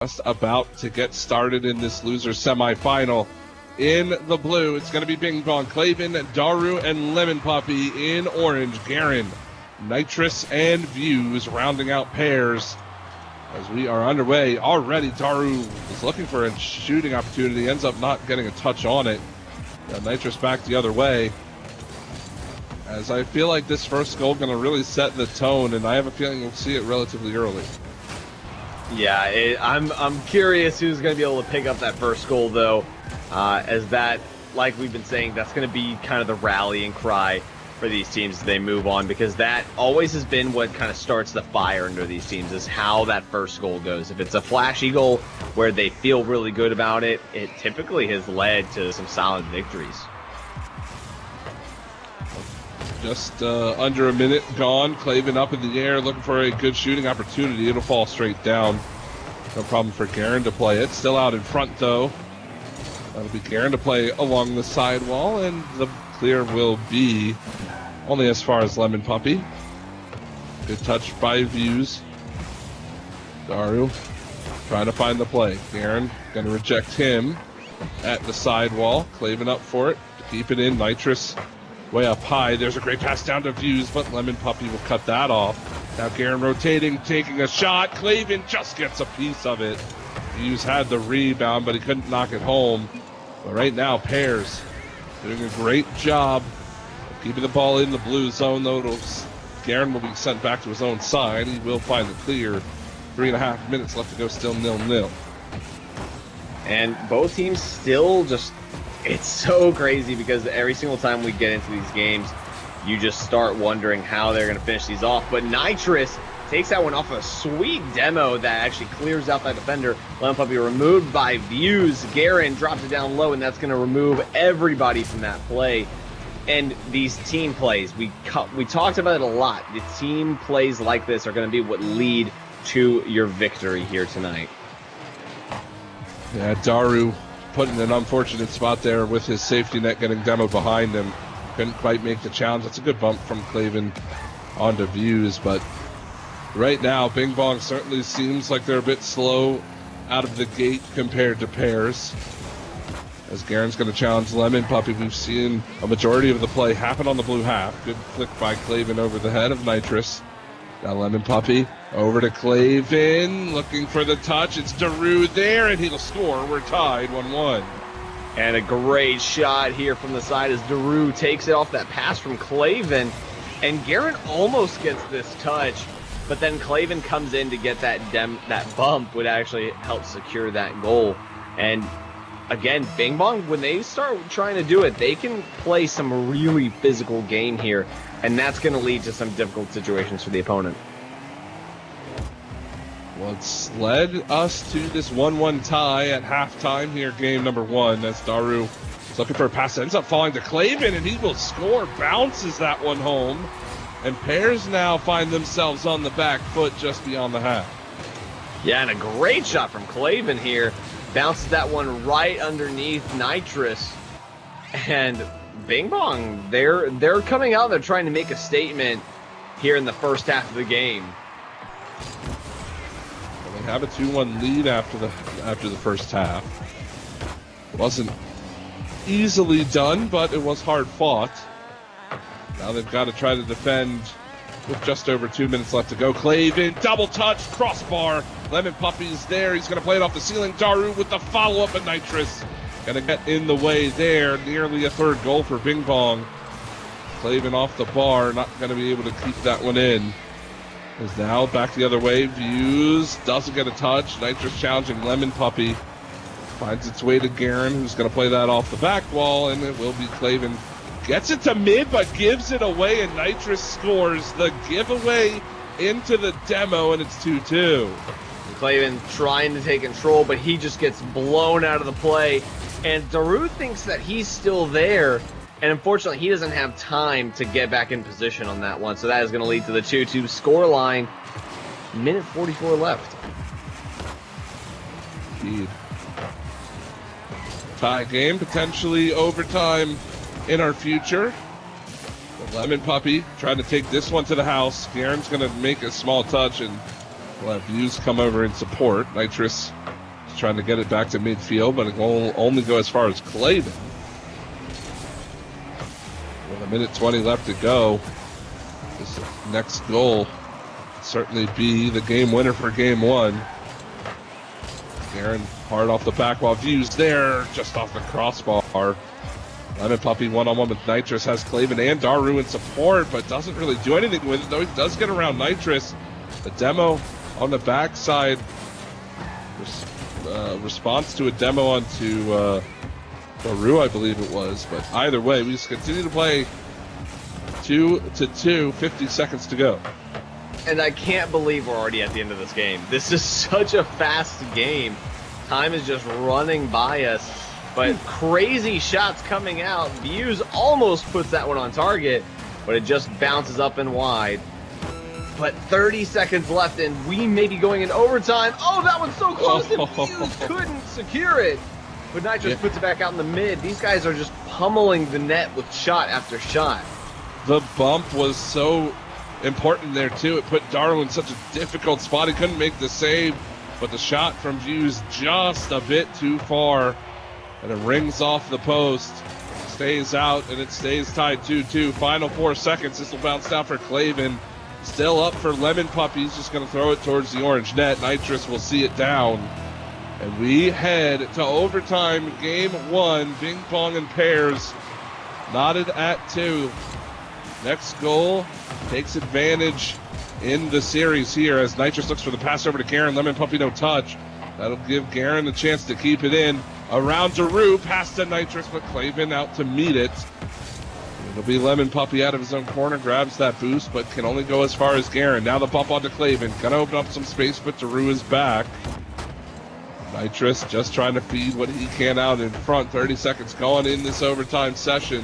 Just about to get started in this loser semifinal. In the blue, it's going to be Bing Bong, Claven, Daru, and Lemon Puppy. In orange, Garen, Nitrous, and Views rounding out Pears. As we are underway already, Daru is looking for a shooting opportunity, ends up not getting a touch on it. Nitrous back the other way. As I feel like this first goal going to really set the tone, and I have a feeling we'll see it relatively early. Yeah, I'm curious who's going to be able to pick up that first goal, though, as that, like we've been saying, that's going to be kind of the rallying cry for these teams as they move on, because that always has been what kind of starts the fire under these teams, is how that first goal goes. If it's a flashy goal where they feel really good about it, it typically has led to some solid victories. Just under a minute gone. Claven up in the air looking for a good shooting opportunity. It'll fall straight down. No problem for Garen to play it. Still out in front, though. That'll be Garen to play along the sidewall, and the clear will be only as far as Lemon Puppy. Good touch by Views. Daru trying to find the play. Garen going to reject him at the sidewall. Claven up for it to keep it in. Nitrous way up high. There's a great pass down to Views, but Lemon Puppy will cut that off. Now Garen rotating, taking a shot. Claven just gets a piece of it. Views had the rebound, but he couldn't knock it home. But right now, Pears doing a great job of keeping the ball in the blue zone, though. Garen will be sent back to his own side. He will find the clear. 3.5 minutes left to go, still 0-0. And both teams still just... It's so crazy because every single time we get into these games, you just start wondering how they're going to finish these off. But Nitrous takes that one off a sweet demo that actually clears out that defender. Lemon Puppy removed by Views. Garen drops it down low, and that's going to remove everybody from that play. And these team plays, we talked about it a lot. The team plays like this are going to be what lead to your victory here tonight. Yeah, Daru put in an unfortunate spot there with his safety net getting demoed behind him. Couldn't quite make the challenge. That's a good bump from Claven onto Views, but right now Bing Bong certainly seems like they're a bit slow out of the gate compared to Pears. As Garen's going to challenge Lemon Puppy, we've seen a majority of the play happen on the blue half. Good flick by Claven over the head of Nitrous. Now Lemon Puppy over to Claven, looking for the touch. It's Daru there, and he'll score. We're tied 1-1. And a great shot here from the side as Daru takes it off that pass from Claven. And Garen almost gets this touch, but then Claven comes in to get that bump, would actually help secure that goal. And again, Bing Bong, when they start trying to do it, they can play some really physical game here, and that's going to lead to some difficult situations for the opponent. Well, it's led us to this 1-1 tie at halftime here, game number 1. As Daru is looking for a pass, ends up falling to Claven, and he will score. Bounces that one home, and Pears now find themselves on the back foot just beyond the half. Yeah, and a great shot from Claven here. Bounces that one right underneath Nitrous. And Bing Bong, they're coming out. They're trying to make a statement here in the first half of the game. Well, they have a 2-1 lead after the first half. It wasn't easily done, but it was hard fought. Now they've got to try to defend with just over 2 minutes left to go. Claven, double touch, crossbar. Lemon Puppy's there. He's going to play it off the ceiling. Daru with the follow-up, and Nitrous going to get in the way there. Nearly a third goal for Bing Bong. Claven off the bar, not going to be able to keep that one in. Is now back the other way. Views doesn't get a touch. Nitrous challenging Lemon Puppy. Finds its way to Garen, who's going to play that off the back wall, and it will be Claven. Gets it to mid, but gives it away, and Nitrous scores the giveaway into the demo, and it's 2-2. Claven trying to take control, but he just gets blown out of the play. And Daru thinks that he's still there, and unfortunately he doesn't have time to get back in position on that one. So that is going to lead to the 2-2 scoreline. Minute 44 left. Indeed. Tie game, potentially overtime in our future. The Lemon Puppy trying to take this one to the house. Garen's going to make a small touch, and we'll have Views come over in support. Nitrous trying to get it back to midfield, but it will only go as far as Clavin. With a minute 20 left to go, this next goal will certainly be the game winner for game one. Garen hard off the back while Views there, just off the crossbar. Lemon Puppy one-on-one with Nitrous, has Clavin and Daru in support, but doesn't really do anything with it, though he does get around Nitrous. The demo on the backside, response to a demo onto Daru, I believe it was. But either way, we just continue to play 2-2, 50 seconds to go. And I can't believe we're already at the end of this game. This is such a fast game. Time is just running by us. But crazy shots coming out. Views almost puts that one on target, but it just bounces up and wide. But 30 seconds left, and we may be going in overtime. Oh, that one's so close, and Views couldn't secure it. But Nitrous puts it back out in the mid. These guys are just pummeling the net with shot after shot. The bump was so important there, too. It put Daru in such a difficult spot. He couldn't make the save, but the shot from Views just a bit too far. And it rings off the post, stays out, and it stays tied 2-2. Final 4 seconds. This will bounce down for Clavin. Still up for Lemon Puppy. He's just going to throw it towards the orange net. Nitrous will see it down. And we head to overtime, game one. Bing Bong and Pears knotted at 2. Next goal takes advantage in the series here as Nitrous looks for the pass over to Garen. Lemon Puppy no touch. That'll give Garen a chance to keep it in. Around Daru, pass to Nitrous, but Clavin out to meet it. It'll be Lemon Puppy out of his own corner, grabs that boost, but can only go as far as Garen. Now the bump onto Clavin. Gonna open up some space, but Daru is back. Nitrous just trying to feed what he can out in front. 30 seconds going in this overtime session.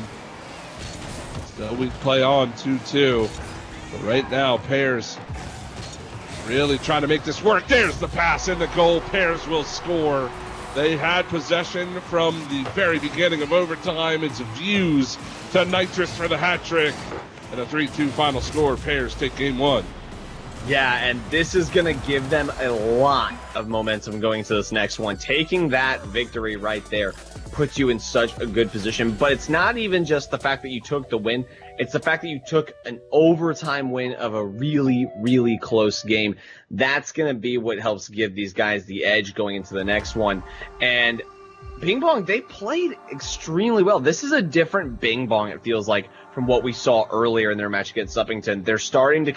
Still we play on 2-2. But right now, Pears really trying to make this work. There's the pass and the goal. Pears will score. They had possession from the very beginning of overtime. It's Views to Nitrous for the hat trick. And a 3-2 final score. Pears take game one. Yeah, and this is going to give them a lot of momentum going into this next one. Taking that victory right there puts you in such a good position. But it's not even just the fact that you took the win. It's the fact that you took an overtime win of a really, really close game. That's going to be what helps give these guys the edge going into the next one. And Bing Bong, they played extremely well. This is a different Bing Bong, it feels like, from what we saw earlier in their match against Suppington. They're starting to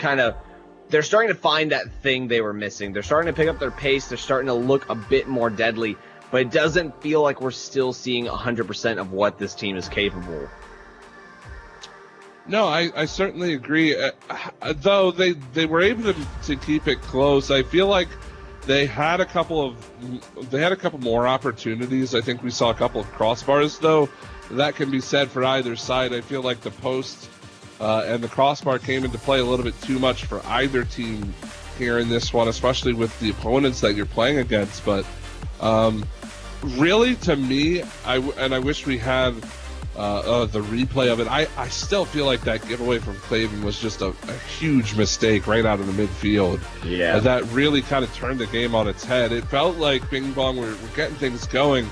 find that thing they were missing. They're starting to pick up their pace. They're starting to look a bit more deadly. But it doesn't feel like we're still seeing 100% of what this team is capable. No, I certainly agree. Though they were able to keep it close. I feel like they had a couple more opportunities. I think we saw a couple of crossbars, though. That can be said for either side. I feel like the post and the crossbar came into play a little bit too much for either team here in this one, especially with the opponents that you're playing against. But really, to me, I wish we had the replay of it. I still feel like that giveaway from Clavin was just a huge mistake right out of the midfield. Yeah. That really kind of turned the game on its head. It felt like Bing Bong were getting things going,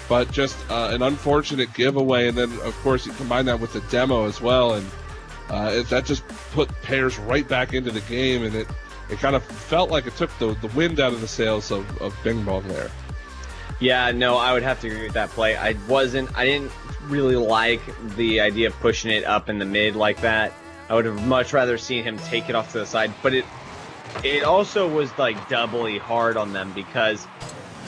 but just an unfortunate giveaway. And then, of course, you combine that with the demo as well, and that just put Pears right back into the game, and it kind of felt like it took the wind out of the sails of Bing Bong there. Yeah, no, I would have to agree with that play. I didn't really like the idea of pushing it up in the mid like that. I would have much rather seen him take it off to the side, but it also was like doubly hard on them because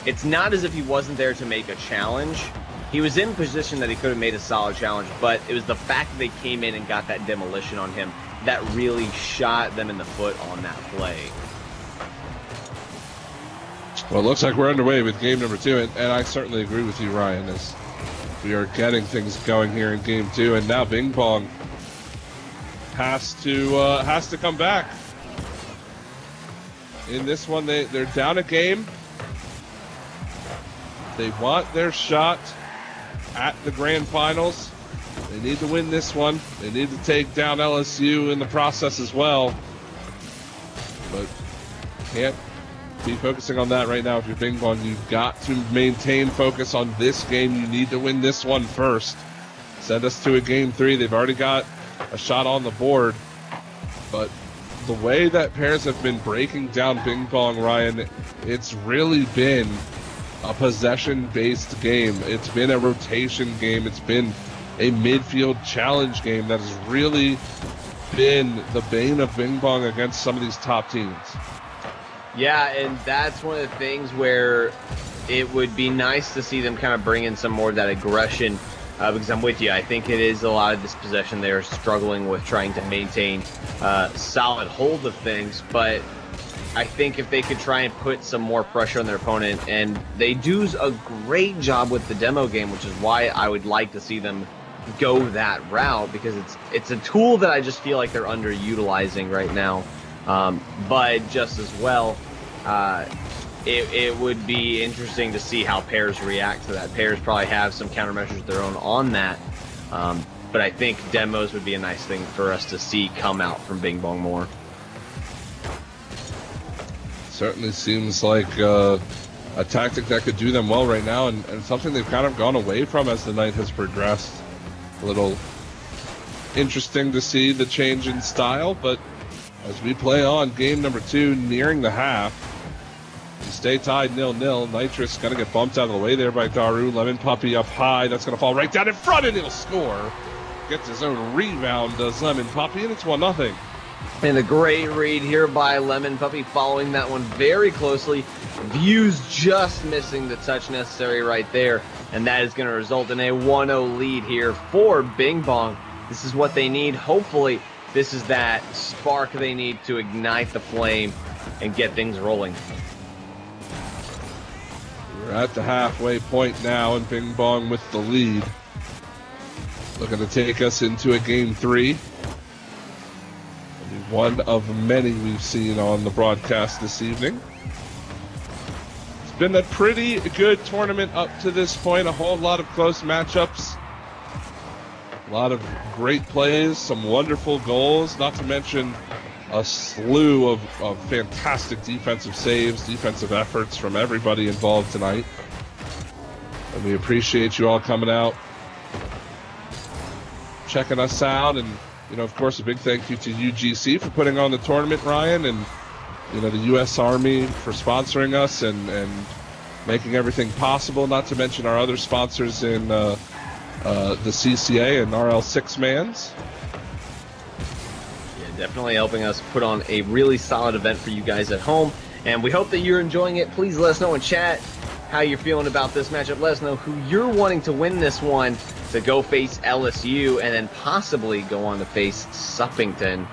it's not as if he wasn't there to make a challenge. He was in position that he could have made a solid challenge, but it was the fact that they came in and got that demolition on him that really shot them in the foot on that play. Well, it looks like we're underway with game number 2, and I certainly agree with you, Ryan, as we are getting things going here in game 2, and now Bing Bong has to come back. In this one, they're down a game. They want their shot at the grand finals. They need to win this one. They need to take down LSU in the process as well. But can't Be focusing on that right now. If you're Bing Bong, you've got to maintain focus on this game. You need to win this one first. Send us to a game 3. They've already got a shot on the board. But the way that Pears have been breaking down Bing Bong, Ryan, it's really been a possession-based game. It's been a rotation game. It's been a midfield challenge game that has really been the bane of Bing Bong against some of these top teams. Yeah, and that's one of the things where it would be nice to see them kind of bring in some more of that aggression, because I'm with you. I think it is a lot of this possession they're struggling with trying to maintain solid hold of things, but I think if they could try and put some more pressure on their opponent, and they do a great job with the demo game, which is why I would like to see them go that route, because it's a tool that I just feel like they're underutilizing right now. But just as well, it would be interesting to see how Pears react to that. Pears probably have some countermeasures of their own on that, but I think demos would be a nice thing for us to see come out from Bing Bong more. Certainly seems like a tactic that could do them well right now, and something they've kind of gone away from as the night has progressed. A little interesting to see the change in style, but as we play on game number 2, nearing the half, we stay tied 0-0. Nitrous going to get bumped out of the way there by Daru. Lemon Puppy up high. That's going to fall right down in front, and he'll score. Gets his own rebound, does Lemon Puppy, and it's 1-0. And a great read here by Lemon Puppy, following that one very closely. Views just missing the touch necessary right there, and that is going to result in a 1-0 lead here for Bing Bong. This is what they need. Hopefully, this is that spark they need to ignite the flame and get things rolling. We're at the halfway point now, and Bing Bong with the lead. Looking to take us into a game 3. One of many we've seen on the broadcast this evening. It's been a pretty good tournament up to this point. A whole lot of close matchups. A lot of great plays, some wonderful goals, not to mention a slew of fantastic defensive saves, defensive efforts from everybody involved tonight. And we appreciate you all coming out, checking us out, and of course, a big thank you to UGC for putting on the tournament, Ryan, and the U.S. Army for sponsoring us and making everything possible. Not to mention our other sponsors in the CCA and RL Six Mans. Yeah, definitely helping us put on a really solid event for you guys at home, and we hope that you're enjoying it. Please let us know in chat how you're feeling about this matchup. Let us know who you're wanting to win this one, to go face LSU and then possibly go on to face Suppington.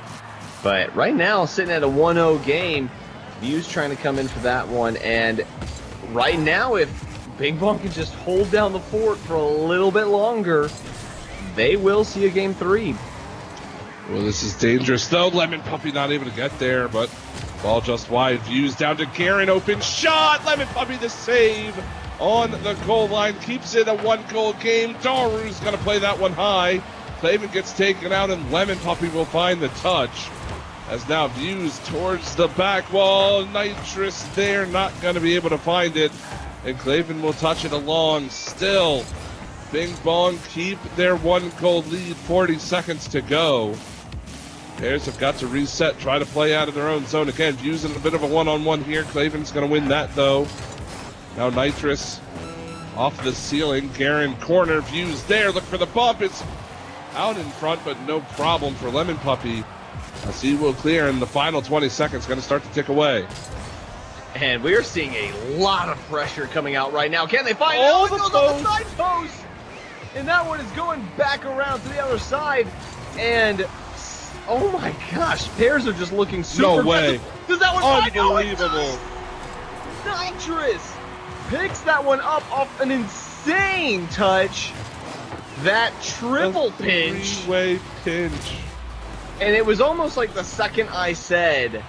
But right now, sitting at a 1-0 game, View's trying to come in for that one. And right now, if Bing Bong can just hold down the fort for a little bit longer, they will see a game 3. Well, this is dangerous, though. Lemon Puppy not able to get there, but ball just wide. Views down to Garen. Open shot. Lemon Puppy the save on the goal line, keeps it a 1-goal game. Daru's going to play that one high. Clavin gets taken out, and Lemon Puppy will find the touch. As now Views towards the back wall. Nitrous there, not going to be able to find it. And Clavin will touch it along. Still, Bing Bong keep their 1-goal lead, 40 seconds to go. Pears have got to reset, try to play out of their own zone again. Views in a bit of a one-on-one here. Clavin's going to win that, though. Now Nitrous off the ceiling. Garen corner. Views there. Look for the bump. It's out in front, but no problem for Lemon Puppy. As he will clear, and the final 20 seconds going to start to tick away. And we are seeing a lot of pressure coming out right now. Can they find Oh, it? the It goes on the side post. And that one is going back around to the other side. And oh my gosh, Pears are just looking super No way. aggressive. Does that one find it? Oh, it Unbelievable. does. Nitrous picks that one up off an insane touch. That triple pinch. Three-way pinch. And it was almost like the second I said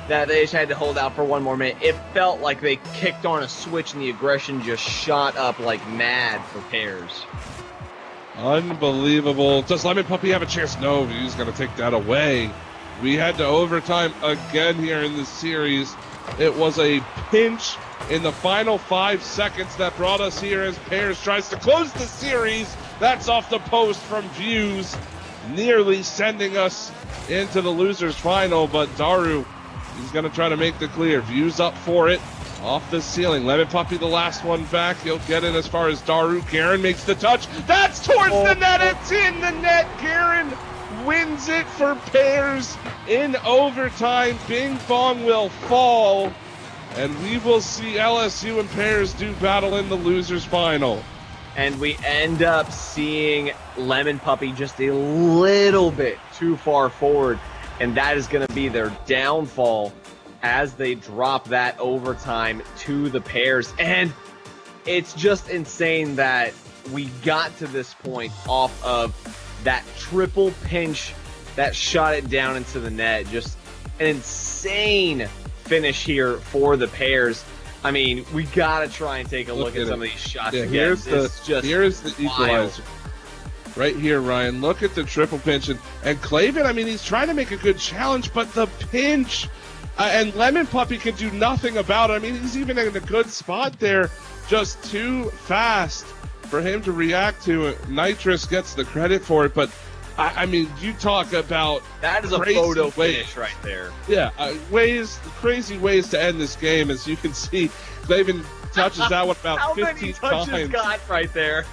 that they just had to hold out for one more minute, it felt like they kicked on a switch and the aggression just shot up like mad for Pears. Unbelievable. Does Lemon Puppy have a chance? No, he's going to take that away. We had to overtime again here in this series. It was a pinch in the final 5 seconds that brought us here as Pears tries to close the series. That's off the post from Views, nearly sending us into the losers final, but Daru, he's going to try to make the clear. Views up for it, off the ceiling. Lemon Puppy the last one back. He'll get in as far as Daru. Garen makes the touch. That's towards the net. It's in the net. Garen wins it for Pears in overtime. Bing Bong will fall, and we will see LSU and Pears do battle in the losers final. And we end up seeing Lemon Puppy just a little bit too far forward, and that is going to be their downfall as they drop that overtime to the Pears. And it's just insane that we got to this point off of that triple pinch that shot it down into the net. Just an insane finish here for the Pears. I mean, we got to try and take a look at some of these shots again. Here's the equalizer. Right here, Ryan. Look at the triple pinch. And Clavin, I mean, he's trying to make a good challenge, but the pinch, and Lemon Puppy can do nothing about it. I mean, he's even in a good spot there, just too fast for him to react to it. Nitrous gets the credit for it, but I mean, you talk about that is a photo finish right there. Yeah, crazy ways to end this game. As you can see, Clavin touches that one about 15 times. How many touches got right there?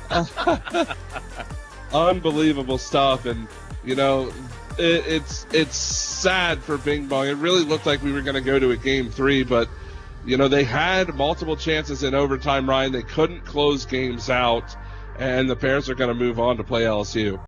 Unbelievable stuff, and you know, it's sad for Bing Bong. It really looked like we were going to go to a game 3, but you know, they had multiple chances in overtime, Ryan. They couldn't close games out, and the Pears are going to move on to play LSU.